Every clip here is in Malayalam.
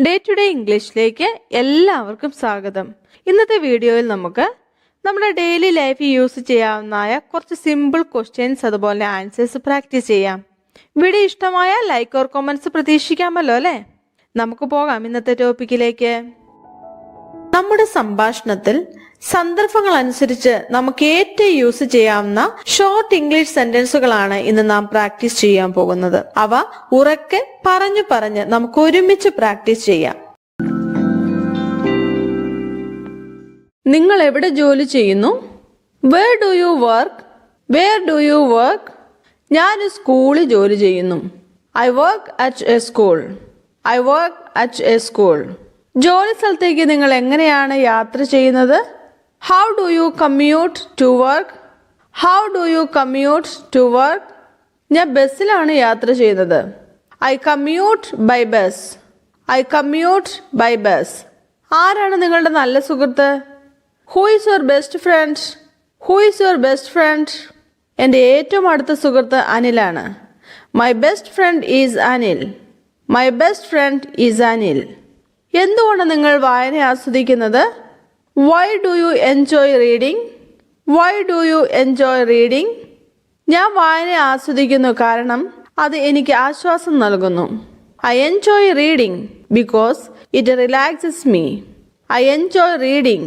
ഡേ ടു ഡേ ഇംഗ്ലീഷിലേക്ക് എല്ലാവർക്കും സ്വാഗതം. ഇന്നത്തെ വീഡിയോയിൽ നമുക്ക് നമ്മുടെ ഡെയിലി ലൈഫിൽ യൂസ് ചെയ്യാവുന്ന കുറച്ച് സിമ്പിൾ ക്വസ്റ്റ്യൻസ് അതുപോലെ ആൻസേഴ്സ് പ്രാക്ടീസ് ചെയ്യാം. വീഡിയോ ഇഷ്ടമായ ലൈക്ക് ഓർ കമന്റ്സ് പ്രതീക്ഷിക്കാമല്ലോ അല്ലേ? നമുക്ക് പോകാം ഇന്നത്തെ ടോപ്പിക്കിലേക്ക്. നമ്മുടെ സംഭാഷണത്തിൽ സന്ദർഭങ്ങൾ അനുസരിച്ച് നമുക്ക് ഏറ്റവും യൂസ് ചെയ്യാവുന്ന ഷോർട്ട് ഇംഗ്ലീഷ് സെന്റൻസുകളാണ് ഇന്ന് നാം പ്രാക്ടീസ് ചെയ്യാൻ പോകുന്നത്. അവ ഉറക്കെ പറഞ്ഞു നമുക്ക് ഒരുമിച്ച് പ്രാക്ടീസ് ചെയ്യാം. നിങ്ങൾ എവിടെ ജോലി ചെയ്യുന്നു? Where do you work? Where do you work? ഞാൻ സ്കൂളിൽ ജോലി ചെയ്യുന്നു. I work at a school. I work at a school. ജോലി സ്ഥലത്തേക്ക് നിങ്ങൾ എങ്ങനെയാണ് യാത്ര ചെയ്യുന്നത്? How do you commute to work? How do you commute to work? ഞാൻ ബസ്സിലാണ് യാത്ര ചെയ്യുന്നത്. I commute by bus. I commute by bus. ആരാണ് നിങ്ങളുടെ നല്ല സുഹൃത്ത്? Who is your best friend? Who is your best friend? എൻ്റെ ഏറ്റവും അടുത്ത സുഹൃത്ത് അനിലാണ്. My best friend is Anil. My best friend is Anil. എന്തുകൊണ്ട് നിങ്ങൾ വായന ആസ്വദിക്കുന്നത്? Why do you enjoy reading? Why do you enjoy reading? ഞാൻ വായന ആസ്വദിക്കുന്നു കാരണം അത് എനിക്ക് ആശ്വാസം നൽകുന്നു. I enjoy reading because it relaxes me. I enjoy reading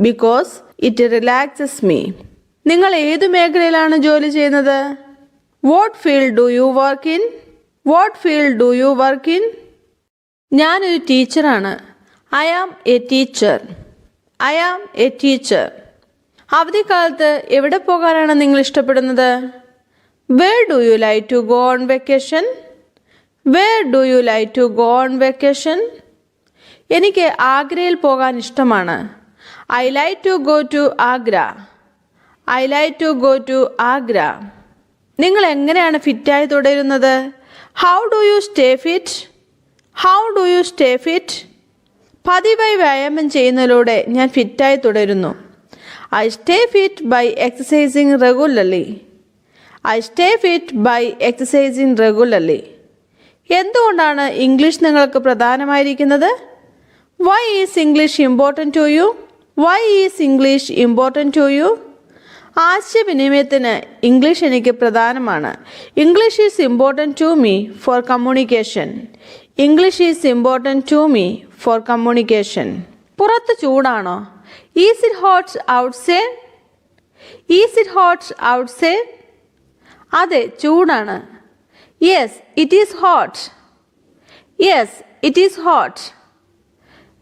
because it relaxes me. നിങ്ങൾ ഏത് മേഖലയിലാണ് ജോലി ചെയ്യുന്നത്? What field do you work in? What field do you work in? ഞാനൊരു ടീച്ചറാണ്. I am a teacher. I am a teacher. അവധിക്കാലത്ത് എവിടെ പോകാനാണ് നിങ്ങൾ ഇഷ്ടപ്പെടുന്നത്? Where do you like to go on vacation? Where do you like to go on vacation? എനിക്ക് ആഗ്രയിൽ പോകാൻ ഇഷ്ടമാണ്. I like to go to Agra. I like to go to Agra. നിങ്ങൾ എങ്ങനെയാണ് ഫിറ്റായി തുടരുന്നത്? How do you stay fit? How do you stay fit? പതിവായി വ്യായാമം ചെയ്യുന്നതിലൂടെ ഞാൻ ഫിറ്റായി തുടരുന്നു. I stay fit by exercising regularly. I stay fit by exercising regularly. എന്തുകൊണ്ടാണ് ഇംഗ്ലീഷ് നിങ്ങൾക്ക് പ്രധാനമായിരിക്കുന്നത്? Why is English important to you? Why is English important to you? ആശയവിനിമയത്തിന് ഇംഗ്ലീഷ് എനിക്ക് പ്രധാനമാണ്. English is important to me for communication. English is important to me for communication. പുറത്ത് ചൂടാണോ? Is it hot outside? Is it hot outside? അതെ, ചൂടാണ്. Yes, it is hot. Yes, it is hot.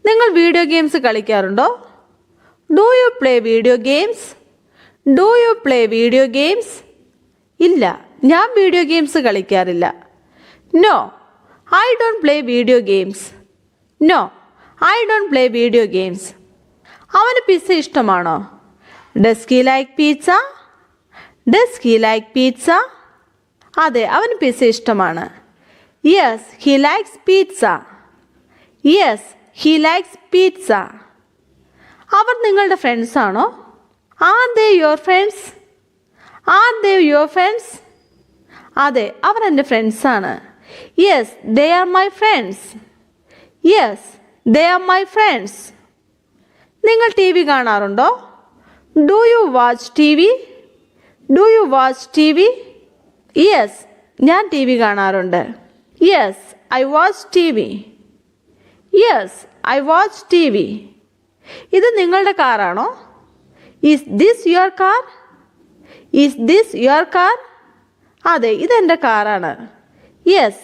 നിങ്ങൾ വീഡിയോ ഗെയിംസ് കളിക്കാറുണ്ടോ? Do you play video games? Do you play video games? ഇല്ല, ഞാൻ വീഡിയോ ഗെയിംസ് കളിക്കാറില്ല. No, I don't play video games. No, I don't play video games. അവന് പിസ്സ ഇഷ്ടമാണോ? Does he like pizza? Does he like pizza? അതെ, അവന് പിസ്സ ഇഷ്ടമാണ്. Yes, he likes pizza. Yes, he likes pizza. അവർ നിങ്ങളുടെ ഫ്രണ്ട്സ് ആണോ? Are they your friends? Are they your friends? അതെ, അവർ എൻ്റെ ഫ്രണ്ട്സ് ആണ്. Yes, they are my friends. Yes, they are my friends. നിങ്ങൾ ടി വി കാണാറുണ്ടോ? Do you watch TV? Do you watch TV? Yes, ഞാൻ ടി വി കാണാറുണ്ട്. Yes, I watch TV. Yes, I watch TV. ഇത് നിങ്ങളുടെ കാറാണോ? Is this your car? Is this your car? അതെ, ഇതെൻ്റെ കാറാണ്. Yes,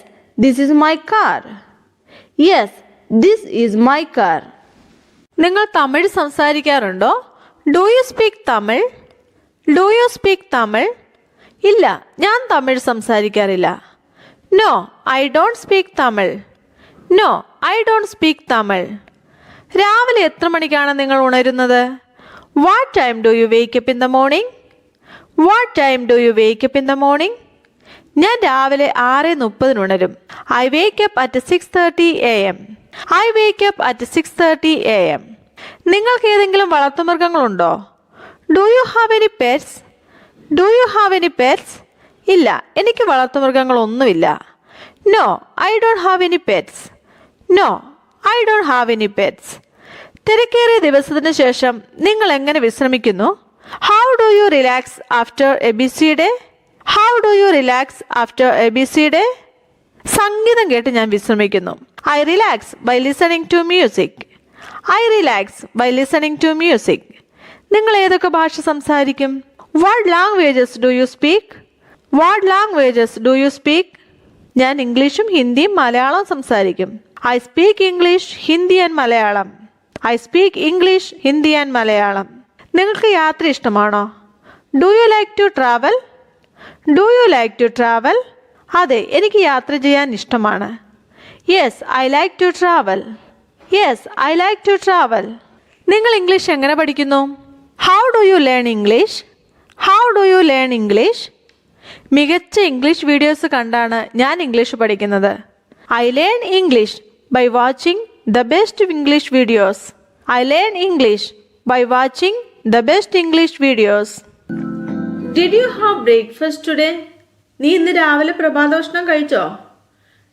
this is my car. Yes, this is my car. നിങ്ങൾ Tamil സംസാരിക്കാറുണ്ടോ? Do you speak Tamil? Do you speak Tamil? ഇല്ല, ഞാൻ Tamil സംസാരിക്കാറില്ല. No, I don't speak Tamil. No, I don't speak Tamil. രാവിലെ എത്ര മണിക്കാണ് നിങ്ങൾ ഉണരുന്നത്? What time do you wake up in the morning? What time do you wake up in the morning? ഞാൻ രാവിലെ 6:30 ഉണരും. I wake up at 6:30 a.m. I wake up at 6:30 a.m. നിങ്ങൾക്ക് ഏതെങ്കിലും വളർത്തുമൃഗങ്ങളുണ്ടോ? Do you have any pets? Do you have any pets? ഇല്ല, എനിക്ക് വളർത്തുമൃഗങ്ങളൊന്നുമില്ല. No, I don't have any pets. No, I I don't have any pets. തിരക്കേറിയ ദിവസത്തിന് ശേഷം നിങ്ങൾ എങ്ങനെ വിശ്രമിക്കുന്നു? How do you relax after a busy day? How do you relax after a busy day? സംഗീതം കേട്ട് ഞാൻ വിശ്രമിക്കുന്നു. I relax by listening to music. I relax by listening to music. നിങ്ങൾ ഏതൊക്കെ ഭാഷ സംസാരിക്കും? What languages do you speak? What languages do you speak? ഞാൻ ഇംഗ്ലീഷും ഹിന്ദിയും മലയാളവും സംസാരിക്കും. I speak English, Hindi and Malayalam. I speak English, Hindi and Malayalam. നിങ്ങൾക്ക് യാത്ര ഇഷ്ടമാണോ? Do you like to travel? Do you like to travel? അതെ, എനിക്ക് യാത്ര ചെയ്യാൻ ഇഷ്ടമാണ്. Yes, I like to travel. Yes, I like to travel. നിങ്ങൾ ഇംഗ്ലീഷ് എങ്ങനെ പഠിക്കുന്നു? How do you learn English? How do you learn English? മികച്ച ഇംഗ്ലീഷ് വീഡിയോസ് കണ്ടാണ് ഞാൻ ഇംഗ്ലീഷ് പഠിക്കുന്നത്. I learn English by watching the best English videos. I learn English by watching the best English videos. Did you have breakfast today? നീ ഇന്ന് രാവിലെ പ്രഭാതഭക്ഷണം കഴിച്ചോ?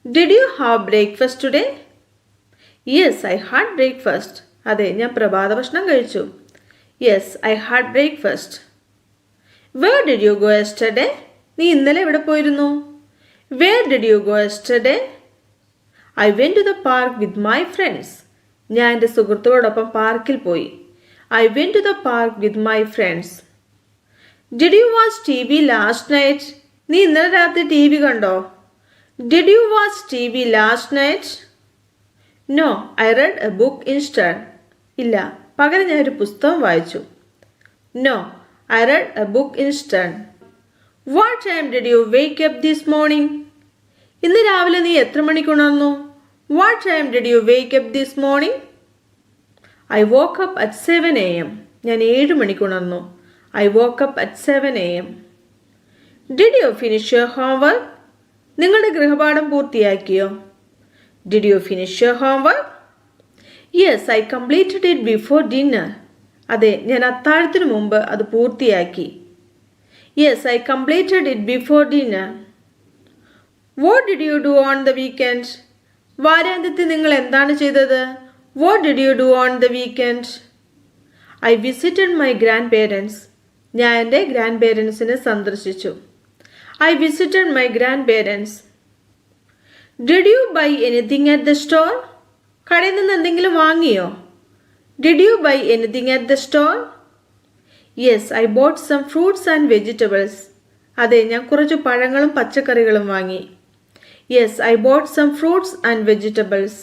Did you have breakfast today? Yes, I had breakfast. അതെ, ഞാൻ പ്രഭാതഭക്ഷണം കഴിച്ചു. Yes, I had breakfast. Where did you go yesterday? നീ ഇന്നലെ എവിടെ പോയിരുന്നു? Where did you go yesterday? I went to the park with my friends. ഞാൻ എൻ്റെ സുഹൃത്തുക്കളോടൊപ്പം പാർക്കിൽ പോയി. I went to the park with my friends. Did you watch T V last night? നീ ഇന്നലെ രാത്രി ടി വി കണ്ടോ? Did you watch T V last night? No, I read a book instead. ഇല്ല, പകരം ഞാൻ ഒരു പുസ്തകം വായിച്ചു. No, I read a book instead. What time did you wake up this morning? ഇന്ന് രാവിലെ നീ എത്ര മണിക്ക് ഉണർന്നു? What time did you wake up this morning? I woke up at 7 AM. ഞാൻ 7 മണിക്ക് ഉണർന്നു. I woke up at 7 AM. Did you finish your homework? നിങ്ങളുടെ ഗൃഹപാഠം പൂർത്തിയാക്കിയോ? Did you finish your homework? Yes, I completed it before dinner. അതെ, ഞാൻ അത്താഴത്തിനു മുമ്പ് അത് പൂർത്തിയാക്കി. Yes, I completed it before dinner. What did you do on the weekend? വാരാന്ത്യത്തിൽ നിങ്ങൾ എന്താണ് ചെയ്തത്? What did you do on the weekend? I visited my grandparents. ഞാൻ എൻ്റെ ഗ്രാൻഡ് പേരൻസിനെ സന്ദർശിച്ചു. I visited my grandparents. Did you buy anything at the store? കടയിൽ നിന്ന് എന്തെങ്കിലും വാങ്ങിയോ? Did you buy anything at the store? Yes, I bought some fruits and vegetables. അതെ, ഞാൻ കുറച്ച് പഴങ്ങളും പച്ചക്കറികളും വാങ്ങി. Yes, I bought some fruits and vegetables.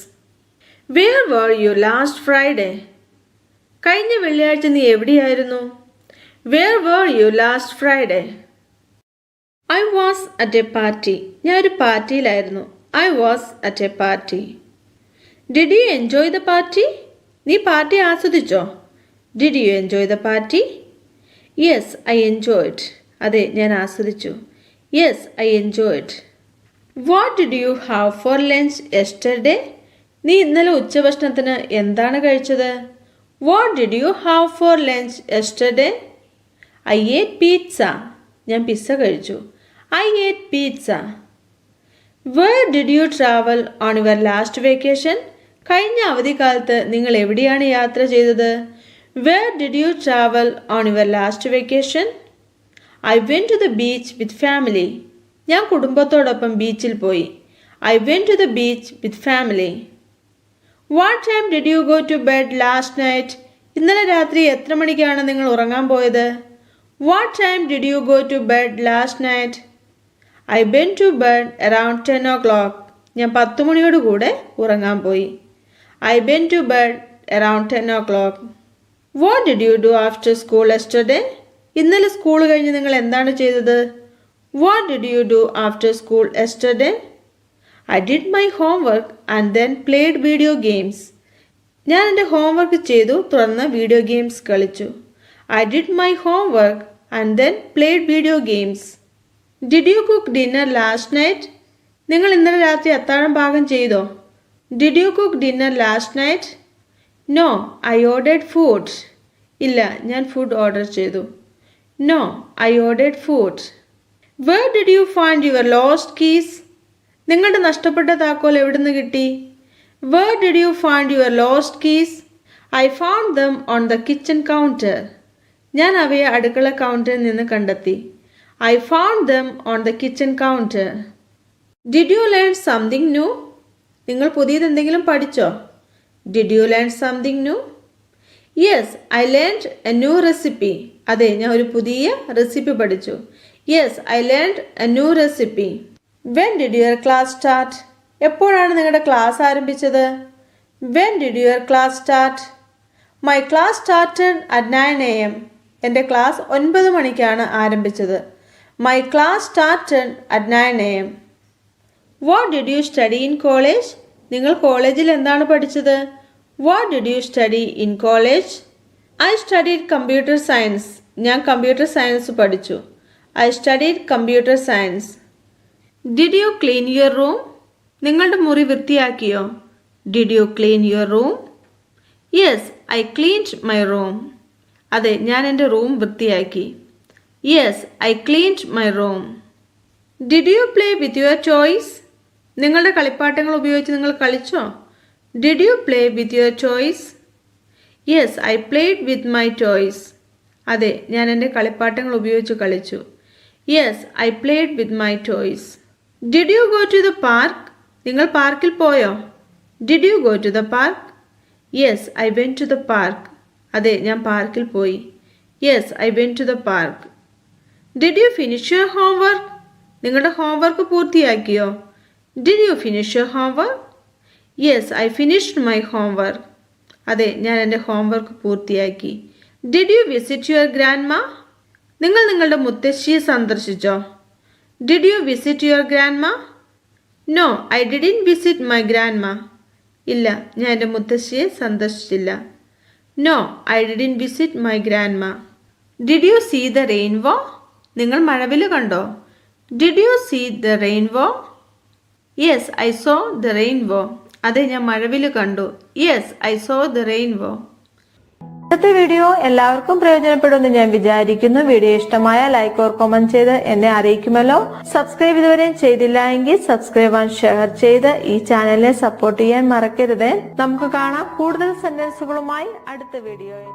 Where were you last Friday? കഴിഞ്ഞ വെള്ളിയാഴ്ച നീ എവിടെയായിരുന്നു? Where were you last Friday? I was at a party. ഞാൻ ഒരു പാർട്ടിയിലായിരുന്നു. I was at a party. Did you enjoy the party? നീ പാർട്ടി ആസ്വദിച്ചോ? Did you enjoy the party? Yes, I enjoyed. അതെ, ഞാൻ ആസ്വദിച്ചു. Yes, I enjoyed. What did you have for lunch yesterday? നീ ഇന്നലെ ഉച്ചഭക്ഷണത്തിന് എന്താണ് കഴിച്ചത്? What did you have for lunch yesterday? I ate pizza. ഞാൻ പിസ്സ കഴിച്ചു. I ate pizza. Where did you travel on your last vacation? കഴിഞ്ഞ അവധിക്കാലത്ത് നിങ്ങൾ എവിടെയാണ് യാത്ര ചെയ്തത്? Where did you travel on your last vacation? I went to the beach with family. ഞാൻ കുടുംബത്തോടൊപ്പം ബീച്ചിൽ പോയി. I went to the beach with family. What time did you go to bed last night? ഇന്നലെ രാത്രി എത്ര മണിക്കാണ് നിങ്ങൾ ഉറങ്ങാൻ പോയത്? What time did you go to bed last night? I went to bed around 10 o'clock. ഞാൻ 10 മണിയോടുകൂടെ ഉറങ്ങാൻ പോയി. I went to bed around 10 o'clock. What did you do after school yesterday? ഇന്നലെ സ്കൂൾ കഴിഞ്ഞ് നിങ്ങൾ എന്താണ് ചെയ്തത്? What did you do after school yesterday? I did my homework and then played video games. ഞാൻ എൻ്റെ ഹോംവർക്ക് ചെയ്തു, തുടർന്ന് വീഡിയോ ഗെയിംസ് കളിച്ചു. I did my homework and then played video games. Did you cook dinner last night? നിങ്ങൾ ഇന്നലെ രാത്രി അത്താഴം പാകം ചെയ്തോ? Did you cook dinner last night? No, I ordered food. ഇല്ല, ഞാൻ ഫുഡ് ഓർഡർ ചെയ്തു. No, I ordered food. Where did you find your lost keys? നിങ്ങളുടെ നഷ്ടപ്പെട്ട താക്കോൽ എവിടുന്ന് കിട്ടി? Where did you find your lost keys? I found them on the kitchen counter. ഞാൻ അവയെ അടുക്കള കൗണ്ടറിൽ നിന്ന് കണ്ടെത്തി. I found them on the kitchen counter. Did you learn something new? നിങ്ങൾ പുതിയതെന്തെങ്കിലും പഠിച്ചോ? Did you learn something new? Yes, I learned a new recipe. അതെ, ഞാൻ ഒരു പുതിയ റെസിപ്പി പഠിച്ചു. Yes, I learned a new recipe. When did your class start? എപ്പോഴാണ് നിങ്ങളുടെ ക്ലാസ് ആരംഭിച്ചത്? When did your class start? My class started at 9 a.m. എൻ്റെ ക്ലാസ് 9 മണിക്കാണ് ആരംഭിച്ചത്. My class started at 9 a.m. What did you study in college? നിങ്ങൾ കോളേജിൽ എന്താണ് പഠിച്ചത്? What did you study in college? I studied computer science. ഞാൻ കമ്പ്യൂട്ടർ സയൻസ് പഠിച്ചു. I studied computer science. Did you clean your room? നിങ്ങളുടെ മുറി വൃത്തിയാക്കിയോ? Did you clean your room? Yes, I cleaned my room. അതെ, ഞാൻ എൻ്റെ റൂം വൃത്തിയാക്കി. Yes, I cleaned my room. Did you play with your toys? നിങ്ങളുടെ കളിപ്പാട്ടങ്ങൾ ഉപയോഗിച്ച് നിങ്ങൾ കളിച്ചോ? Did you play with your toys? Yes, I played with my toys. അതെ, ഞാൻ എൻ്റെ കളിപ്പാട്ടങ്ങൾ ഉപയോഗിച്ച് കളിച്ചു. Yes, I played with my toys. Did you go to the park? നിങ്ങൾ പാർക്കിൽ പോയോ? Did you go to the park? Yes, I went to the park. അതെ, ഞാൻ പാർക്കിൽ പോയി. Yes, I went to the park. Did you finish your homework? നിങ്ങളുടെ homework പൂർത്തിയാക്കിയോ? Did you finish your homework? Yes, I finished my homework. അതെ, ഞാൻ എൻ്റെ ഹോംവർക്ക് പൂർത്തിയാക്കി. Did you visit your grandma? നിങ്ങൾ നിങ്ങളുടെ മുത്തശ്ശിയെ സന്ദർശിച്ചോ? Did you visit your grandma? No, I didn't visit my grandma. ഇല്ല, ഞാൻ എൻ്റെ മുത്തശ്ശിയെ സന്ദർശിച്ചില്ല. No, I didn't visit my grandma. Did you see the rainbow? നിങ്ങൾ മഴവില്ല് കണ്ടോ? Did you see the rainbow? Yes, I saw the rainbow. അതെ, ഞാൻ മഴവില്ല് കണ്ടു. Yes, I saw the rainbow. ഇന്നത്തെ വീഡിയോ എല്ലാവർക്കും പ്രയോജനപ്പെടുമെന്ന് ഞാൻ വിചാരിക്കുന്നു. വീഡിയോ ഇഷ്ടമായ ലൈക്ക് ഓർ കമന്റ് ചെയ്ത് എന്നെ അറിയിക്കുമല്ലോ. സബ്സ്ക്രൈബ് ഇതുവരെയും ചെയ്തില്ല എങ്കിൽ സബ്സ്ക്രൈബ് ആൻഡ് ഷെയർ ചെയ്ത് ഈ ചാനലിനെ സപ്പോർട്ട് ചെയ്യാൻ മറക്കരുത്. നമുക്ക് കാണാം കൂടുതൽ സെന്റൻസുകളുമായി അടുത്ത വീഡിയോയിൽ.